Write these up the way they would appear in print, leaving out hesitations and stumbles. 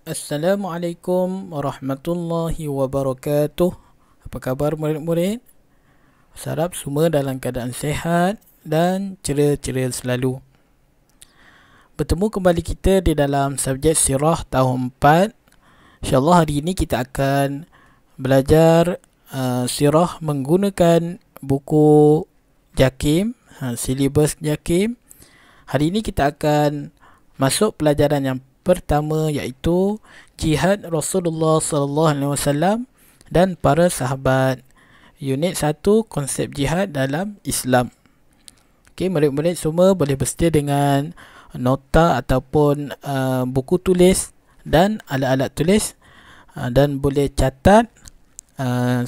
Assalamualaikum warahmatullahi wabarakatuh. Apa khabar murid-murid? Harap semua dalam keadaan sehat dan ceria-ceria selalu. Bertemu kembali kita di dalam subjek sirah tahun 4. InsyaAllah hari ini kita akan belajar sirah menggunakan buku JAKIM, silibus JAKIM. Hari ini kita akan masuk pelajaran yang pertama, iaitu jihad Rasulullah SAW dan para sahabat. Unit 1, konsep jihad dalam Islam. Okey, murid-murid semua boleh bersedia dengan nota ataupun buku tulis dan alat-alat tulis, dan boleh catat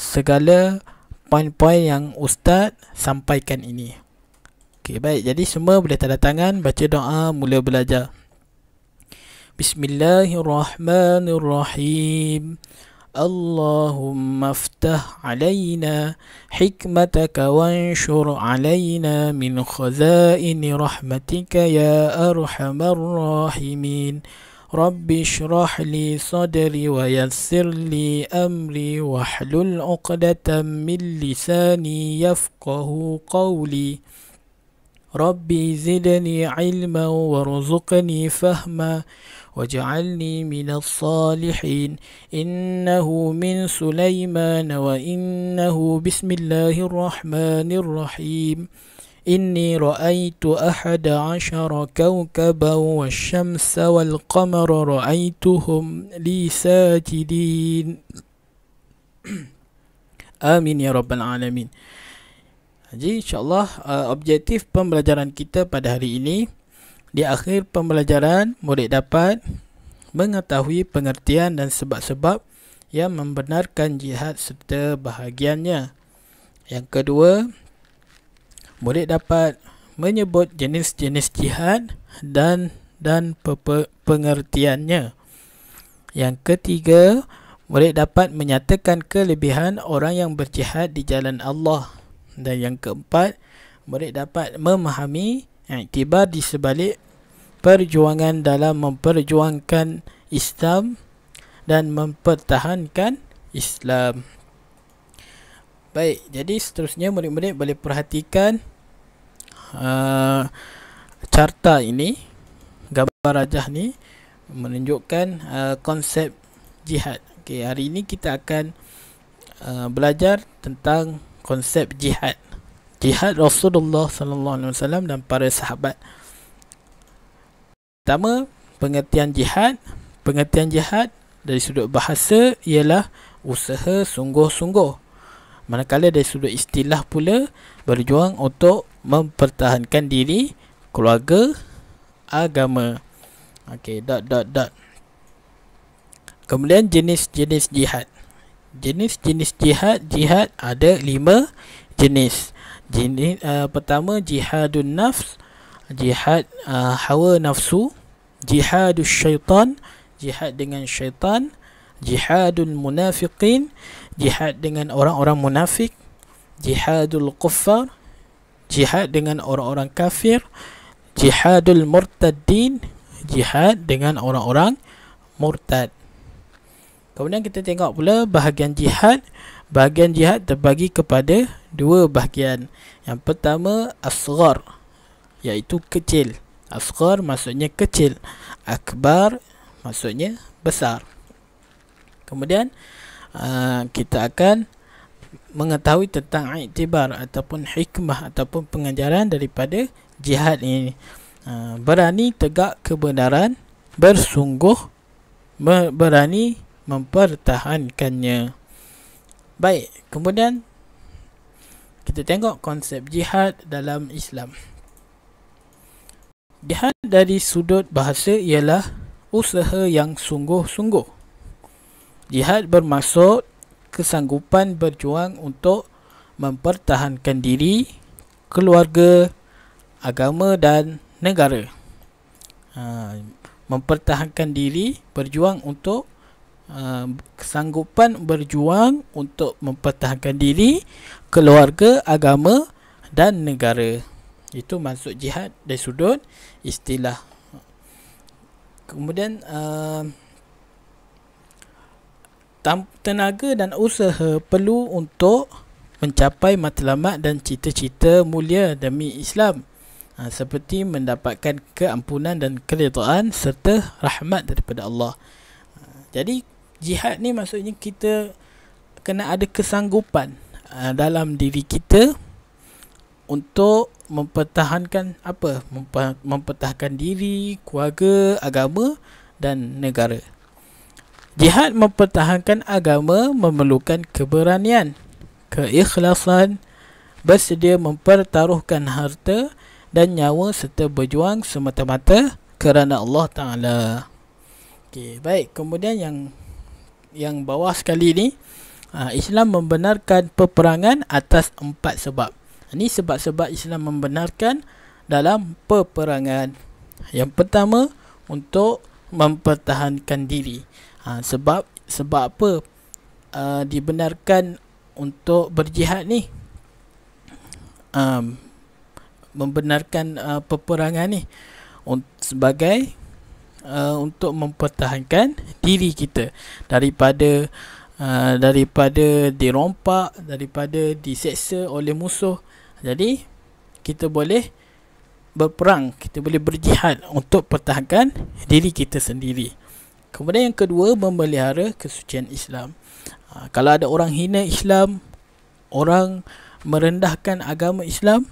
segala poin-poin yang Ustaz sampaikan ini. Okey, baik. Jadi semua boleh tanda tangan, baca doa, mula belajar. Bismillahirrahmanirrahim. Allahumma aftah alaina hikmataka wanshur alaina min khazaini rahmatika ya arhamar rahimin. Rabbi shrah li sadri wa yassir li amri wahlul 'uqdatam min lisani yafqahu qawli. Rabbi zidni ilma warzuqni fahma waj'alni minas salihin. Innahu min Sulaiman wa innahu bismillahirrahmanirrahim. Inni ra'aitu ahada 'ashara kawkaban wasyamsa wal qamara ra'aituhum li sajidin. Amin ya rabbal alamin. Jadi insyaAllah objektif pembelajaran kita pada hari ini, di akhir pembelajaran murid dapat mengetahui pengertian dan sebab-sebab yang membenarkan jihad serta bahagiannya. Yang kedua, murid dapat menyebut jenis-jenis jihad dan pengertiannya. Yang ketiga, murid dapat menyatakan kelebihan orang yang berjihad di jalan Allah. Dan yang keempat, murid dapat memahami iktibar di sebalik perjuangan dalam memperjuangkan Islam dan mempertahankan Islam. Baik, jadi seterusnya murid-murid boleh perhatikan carta ini, gambar rajah ni menunjukkan konsep jihad. Okay, hari ini kita akan belajar tentang konsep jihad. Jihad Rasulullah SAW dan para sahabat. Pertama, pengertian jihad. Pengertian jihad dari sudut bahasa ialah usaha sungguh-sungguh. Manakala dari sudut istilah pula, berjuang untuk mempertahankan diri, keluarga, agama. Okey, Kemudian jenis-jenis jihad. Jenis-jenis jihad ada 5 jenis. Pertama, jihadun nafs, jihad hawa nafsu. Jihadus syaitan, jihad dengan syaitan. Jihadul munafiqin, jihad dengan orang-orang munafik. Jihadul kuffar, jihad dengan orang-orang kafir. Jihadul murtaddin, jihad dengan orang-orang murtad. Kemudian kita tengok pula bahagian jihad. Bahagian jihad terbagi kepada 2 bahagian. Yang pertama, asghar, iaitu kecil. Asghar maksudnya kecil, akbar maksudnya besar. Kemudian kita akan mengetahui tentang iktibar ataupun hikmah ataupun pengajaran daripada jihad ini. Berani tegak kebenaran, bersungguh, berani mempertahankannya. Baik, kemudian kita tengok konsep jihad dalam Islam. Jihad dari sudut bahasa ialah usaha yang sungguh-sungguh. Jihad bermaksud kesanggupan berjuang untuk mempertahankan diri, keluarga, agama dan negara. Mempertahankan diri, berjuang untuk kesanggupan berjuang untuk mempertahankan diri, keluarga, agama dan negara. Itu maksud jihad dari sudut istilah. Kemudian tenaga dan usaha perlu untuk mencapai matlamat dan cita-cita mulia demi Islam, seperti mendapatkan keampunan dan keredaan serta rahmat daripada Allah. Jadi jihad ni maksudnya kita kena ada kesanggupan dalam diri kita untuk mempertahankan apa? Mempertahankan diri, keluarga, agama dan negara. Jihad mempertahankan agama memerlukan keberanian, keikhlasan, bersedia mempertaruhkan harta dan nyawa serta berjuang semata-mata kerana Allah Ta'ala. Okey, baik. Kemudian yang bawah sekali ni, Islam membenarkan peperangan atas 4 sebab. Ini sebab-sebab Islam membenarkan dalam peperangan. Yang pertama, untuk mempertahankan diri. Sebab apa dibenarkan untuk berjihad ni? Membenarkan peperangan ni sebagai untuk mempertahankan diri kita daripada dirompak, daripada diseksa oleh musuh. Jadi kita boleh berperang, kita boleh berjihad untuk pertahankan diri kita sendiri. Kemudian yang kedua, memelihara kesucian Islam. Kalau ada orang hina Islam, orang merendahkan agama Islam,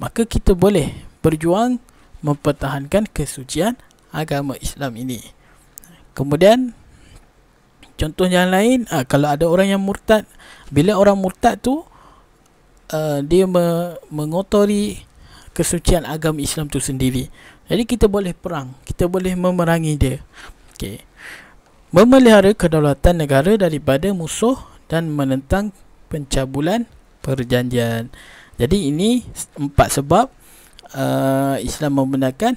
maka kita boleh berjuang mempertahankan kesucian agama Islam ini. Kemudian contoh yang lain, kalau ada orang yang murtad, bila orang murtad tu dia mengotori kesucian agama Islam tu sendiri, jadi kita boleh perang, kita boleh memerangi dia. Okey. Memelihara kedaulatan negara daripada musuh dan menentang pencabulan perjanjian. Jadi ini 4 sebab Islam membenarkan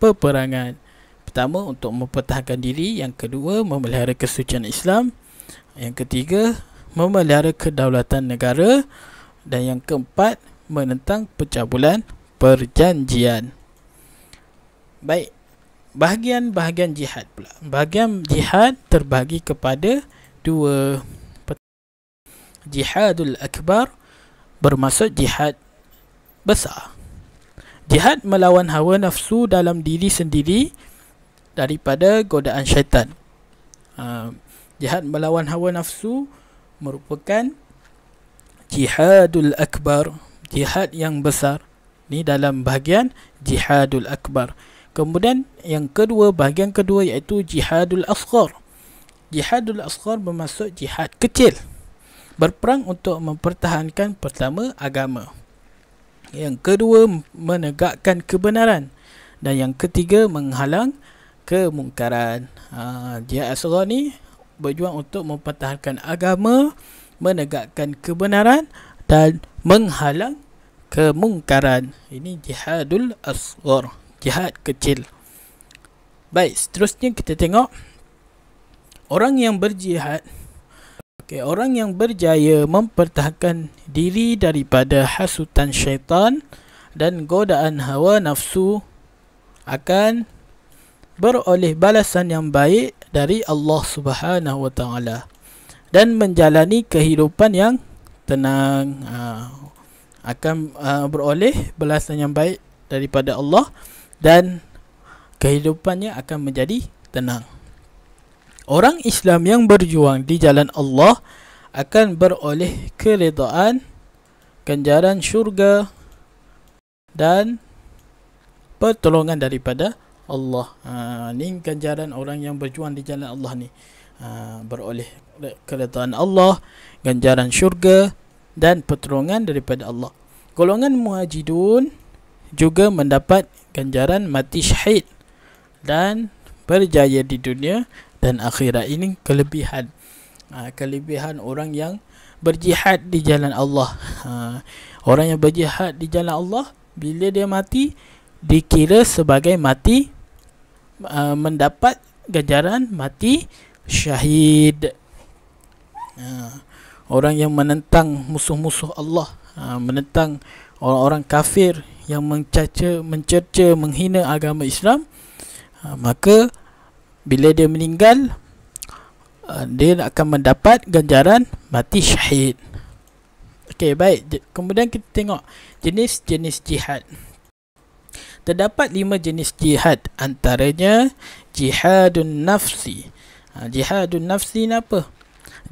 peperangan. Pertama, untuk mempertahankan diri. Yang kedua, memelihara kesucian Islam. Yang ketiga, memelihara kedaulatan negara. Dan yang keempat, menentang pencabulan perjanjian. Baik, bahagian-bahagian jihad pula. Bahagian jihad terbahagi kepada 2. Jihadul akbar bermaksud jihad besar. Jihad melawan hawa nafsu dalam diri sendiri daripada godaan syaitan. Jihad melawan hawa nafsu merupakan jihadul akbar, jihad yang besar. Ni dalam bahagian jihadul akbar. Kemudian yang kedua, bahagian kedua, iaitu jihadul asghar. Jihadul asghar bermaksud jihad kecil, berperang untuk mempertahankan pertama agama, yang kedua menegakkan kebenaran, dan yang ketiga menghalang kemungkaran. Jihad asghar ni berjuang untuk mempertahankan agama, menegakkan kebenaran dan menghalang kemungkaran. Ini jihadul asghar, jihad kecil. Baik, seterusnya kita tengok orang yang berjihad. Orang yang berjaya mempertahankan diri daripada hasutan syaitan dan godaan hawa nafsu akan beroleh balasan yang baik dari Allah Subhanahu wa taala dan menjalani kehidupan yang tenang. Akan beroleh balasan yang baik daripada Allah dan kehidupannya akan menjadi tenang. Orang Islam yang berjuang di jalan Allah akan beroleh keredaan, ganjaran syurga dan pertolongan daripada Allah. Ni ganjaran orang yang berjuang di jalan Allah ni. Beroleh keredaan Allah, ganjaran syurga dan pertolongan daripada Allah. Golongan muwahhidun juga mendapat ganjaran mati syahid dan berjaya di dunia dan akhirat. Ini kelebihan kelebihan orang yang berjihad di jalan Allah. Orang yang berjihad di jalan Allah, bila dia mati, dikira sebagai mati, mendapat ganjaran mati syahid. Orang yang menentang musuh-musuh Allah, menentang orang-orang kafir yang mencerca, menghina agama Islam, maka bila dia meninggal, dia akan mendapat ganjaran mati syahid. Okey, baik. Kemudian kita tengok jenis-jenis jihad. Terdapat 5 jenis jihad, antaranya jihadun nafsi. Jihadun nafsi ni apa?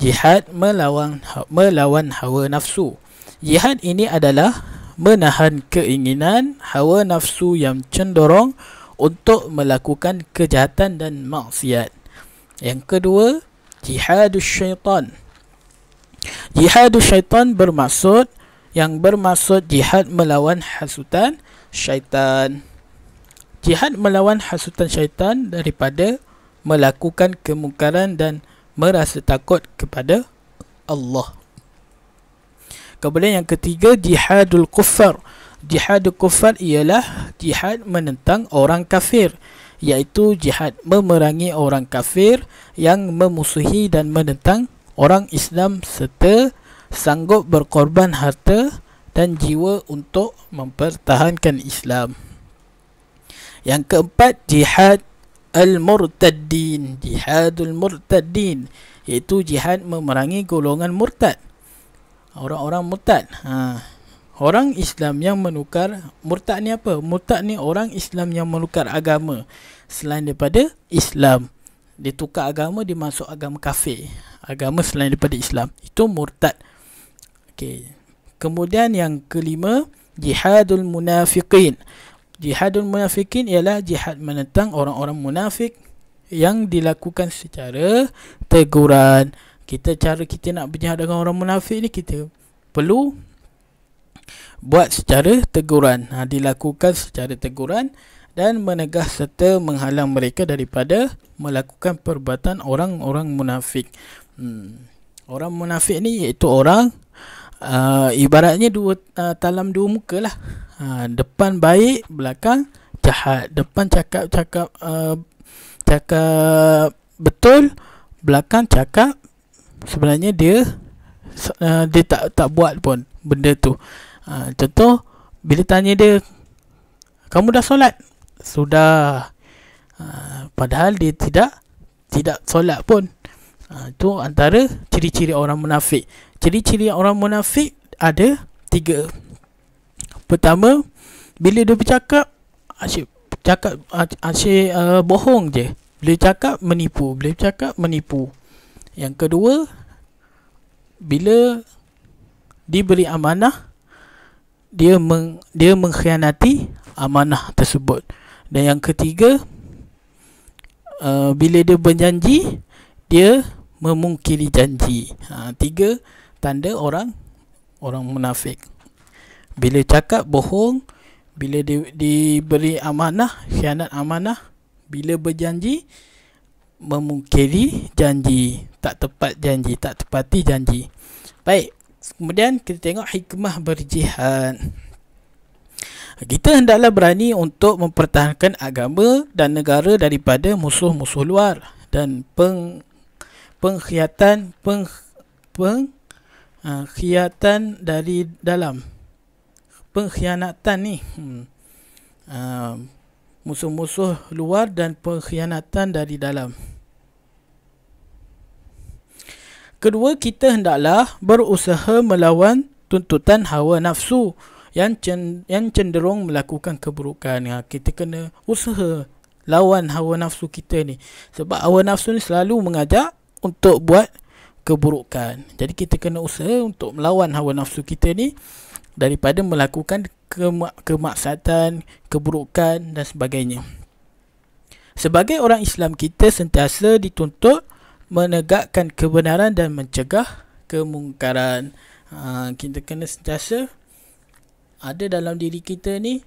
Jihad melawan hawa nafsu. Jihad ini adalah menahan keinginan hawa nafsu yang cenderung untuk melakukan kejahatan dan maksiat. Yang kedua, jihadus syaitan. Jihadus syaitan bermaksud jihad melawan hasutan syaitan. Jihad melawan hasutan syaitan daripada melakukan kemungkaran dan merasa takut kepada Allah. Kemudian yang ketiga, jihadul kuffar. Jihadul kuffar ialah jihad menentang orang kafir, iaitu jihad memerangi orang kafir yang memusuhi dan menentang orang Islam serta sanggup berkorban harta dan jiwa untuk mempertahankan Islam. Yang keempat, jihad al-murtaddin. Jihadul murtaddin iaitu jihad memerangi golongan murtad, orang-orang murtad. Orang Islam yang menukar. Murtad ni apa? Murtad ni orang Islam yang menukar agama selain daripada Islam. Dia tukar agama, dia masuk agama kafir, agama selain daripada Islam. Itu murtad. Okay. Kemudian yang kelima, jihadul munafiqin. Jihadul munafiqin ialah jihad menentang orang-orang munafik yang dilakukan secara teguran. Cara kita nak berjihad dengan orang munafik ni, kita perlu buat secara teguran. Dilakukan secara teguran dan menegah serta menghalang mereka daripada melakukan perbuatan orang-orang munafik. Orang munafik ni iaitu orang ibaratnya talam dua muka lah. Depan baik, belakang jahat. Depan cakap betul, belakang cakap sebenarnya dia tak buat pun benda tu. Contoh, bila tanya dia, kamu dah solat? Sudah. Padahal dia tidak solat pun. Itu antara ciri-ciri orang munafik. Ciri-ciri orang munafik ada 3. Pertama, bila dia bercakap asyik bohong je. Bila cakap menipu. Yang kedua, bila diberi amanah, dia mengkhianati amanah tersebut. Dan yang ketiga, bila dia berjanji, dia memungkiri janji. 3 tanda orang munafik. Bila cakap bohong, bila diberi amanah, khianat amanah, bila berjanji, memungkiri janji, tak tepati janji. Baik, kemudian kita tengok hikmah berjihad. Kita hendaklah berani untuk mempertahankan agama dan negara daripada musuh-musuh luar dan pengkhianatan dari dalam. Pengkhianatan ni musuh-musuh luar dan pengkhianatan dari dalam. Kedua, kita hendaklah berusaha melawan tuntutan hawa nafsu yang cenderung melakukan keburukan. Kita kena usaha lawan hawa nafsu kita ni, sebab hawa nafsu ni selalu mengajak untuk buat keburukan. Jadi kita kena usaha untuk melawan hawa nafsu kita ni daripada melakukan kemaksiatan, keburukan dan sebagainya. Sebagai orang Islam, kita sentiasa dituntut menegakkan kebenaran dan mencegah kemungkaran. Kita kena sentiasa ada dalam diri kita ni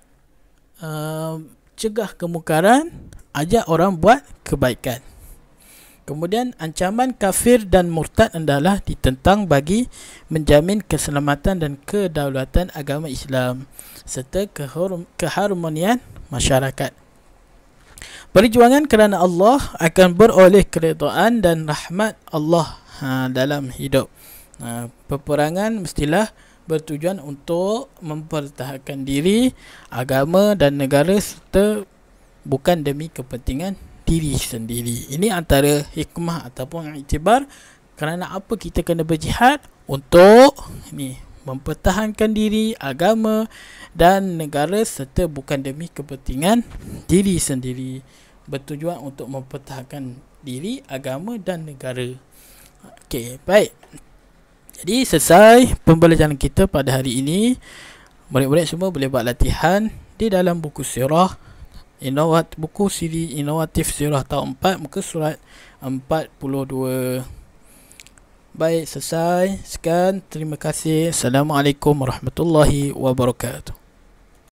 cegah kemungkaran, ajak orang buat kebaikan. Kemudian ancaman kafir dan murtad adalah ditentang bagi menjamin keselamatan dan kedaulatan agama Islam serta keharmonian masyarakat. Perjuangan kerana Allah akan beroleh keredaan dan rahmat Allah dalam hidup. Peperangan mestilah bertujuan untuk mempertahankan diri, agama dan negara serta bukan demi kepentingan diri sendiri. Ini antara hikmah ataupun iktibar kerana apa kita kena berjihad untuk mempertahankan diri, agama dan negara, serta bukan demi kepentingan diri sendiri, bertujuan untuk mempertahankan diri, agama dan negara. Okey, baik. Jadi selesai pembelajaran kita pada hari ini. Murid-murid semua boleh buat latihan di dalam buku sirah, buku siri inovatif sirah tahun 4, muka surat 42. Baik, selesai. Sekian, terima kasih. Assalamualaikum warahmatullahi wabarakatuh.